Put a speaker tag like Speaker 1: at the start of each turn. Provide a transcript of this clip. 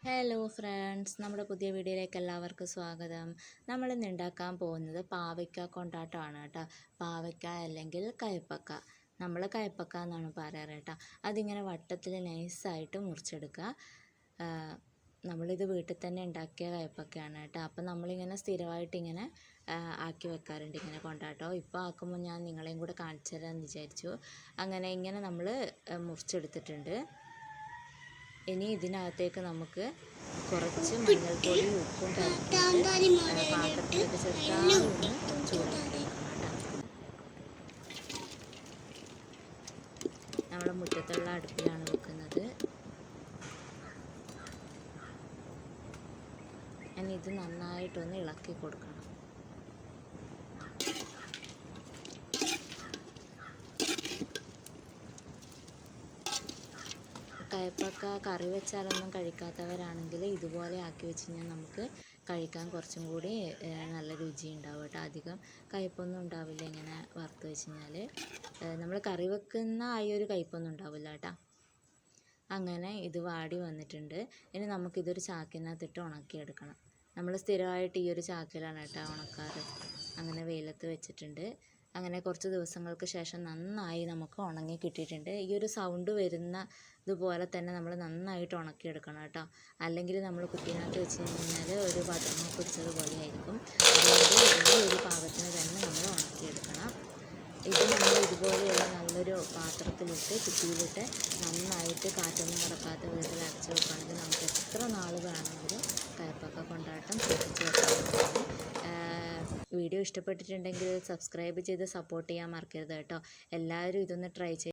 Speaker 1: Hello friends, നമ്മുടെ പുതിയ വീഡിയോയിലേക്ക് എല്ലാവർക്കും സ്വാഗതം. നമ്മളിന്ന് ഉണ്ടാക്കാൻ പോകുന്നത് പാവയ്ക്ക കൊണ്ടാട്ടമാണ് കേട്ടോ. പാവയ്ക്ക അല്ലെങ്കിൽ കയ്പ്പക്ക, നമ്മൾ കയ്പ്പക്ക എന്നാണ് പറയാറ് കേട്ടോ. അതിങ്ങനെ വട്ടത്തിൽ നൈസായിട്ട് മുറിച്ചെടുക്കുക. നമ്മളിത് വീട്ടിൽ തന്നെ ഉണ്ടാക്കിയ കയ്പ്പക്കയാണ് കേട്ടോ. അപ്പം നമ്മളിങ്ങനെ സ്ഥിരമായിട്ട് ഇങ്ങനെ ആക്കി വെക്കാറുണ്ട് ഇങ്ങനെ കൊണ്ടാട്ടോ. ഇപ്പോൾ ആക്കുമ്പോൾ ഞാൻ നിങ്ങളെയും കൂടെ കാണിച്ചു തരാമെന്ന് വിചാരിച്ചു. അങ്ങനെ ഇങ്ങനെ നമ്മൾ മുറിച്ചെടുത്തിട്ടുണ്ട്. ഇനി ഇതിനകത്തേക്ക് നമുക്ക് കുറച്ച് മഞ്ഞൾപ്പൊടി ഉപ്പും കലക്കിയിട്ട് പാത്രത്തിലേക്ക് ചെറുതായി ഒന്ന് ചൂടാക്കിയെടുക്കണം കേട്ടോ. നമ്മൾ മുറ്റത്തുള്ള അടുപ്പിലാണ് വെക്കുന്നത്. ഇനി ഇത് നന്നായിട്ടൊന്ന് ഇളക്കി കൊടുക്കണം. കയ്പ്പക്ക കറി വെച്ചാലൊന്നും കഴിക്കാത്തവരാണെങ്കിൽ ഇതുപോലെ ആക്കി വെച്ച് കഴിഞ്ഞാൽ നമുക്ക് കഴിക്കാൻ കുറച്ചും കൂടി നല്ല രുചി ഉണ്ടാവും കേട്ടോ. അധികം കയ്പ്പൊന്നും ഉണ്ടാവില്ല ഇങ്ങനെ വറുത്ത് വെച്ച് കഴിഞ്ഞാൽ. നമ്മൾ കറി വെക്കുന്ന ആ ഒരു കയ്പ്പൊന്നും ഉണ്ടാവില്ല കേട്ടോ. അങ്ങനെ ഇത് വാടി വന്നിട്ടുണ്ട്. ഇനി നമുക്കിതൊരു ചാക്കിനകത്തിട്ട് ഉണക്കിയെടുക്കണം. നമ്മൾ സ്ഥിരമായിട്ട് ഈ ഒരു ചാക്കിലാണ് കേട്ടോ ഉണക്കാറ്. അങ്ങനെ വെയിലത്ത് വെച്ചിട്ടുണ്ട്. അങ്ങനെ കുറച്ച് ദിവസങ്ങൾക്ക് ശേഷം നന്നായി നമുക്ക് ഉണങ്ങി കിട്ടിയിട്ടുണ്ട്. ഈ ഒരു സൗണ്ട് വരുന്ന ഇതുപോലെ തന്നെ നമ്മൾ നന്നായിട്ട് ഉണക്കിയെടുക്കണം കേട്ടോ. അല്ലെങ്കിൽ നമ്മൾ കുപ്പിനകത്ത് വെച്ച് കഴിഞ്ഞാൽ ഒരു പതർമ പിടിച്ചതുപോലെ ആയിരിക്കും. അതുകൊണ്ട് ഈ ഒരു പാകത്തിന് തന്നെ നമ്മൾ ഉണക്കിയെടുക്കണം. ഇത് നമ്മൾ ഇതുപോലെയുള്ള നല്ലൊരു പാത്രത്തിലിട്ട് കുപ്പിയിലിട്ട് നന്നായിട്ട് കാറ്റൊന്നും കിടക്കാത്ത വിധത്തിൽ അടച്ച് വെക്കുകയാണെങ്കിൽ നമുക്ക് എത്ര നാൾ വേണമെങ്കിലും കയ്പ്പക്ക കൊണ്ടാട്ടം സൂക്ഷിച്ച് വെക്കാൻ. വീഡിയോ ഇഷ്ടപ്പെട്ടിട്ടുണ്ടെങ്കിൽ സബ്സ്ക്രൈബ് ചെയ്ത് സപ്പോർട്ട് ചെയ്യാൻ മറക്കരുത് കേട്ടോ. എല്ലാവരും ഇതൊന്ന് ട്രൈ ചെയ്ത്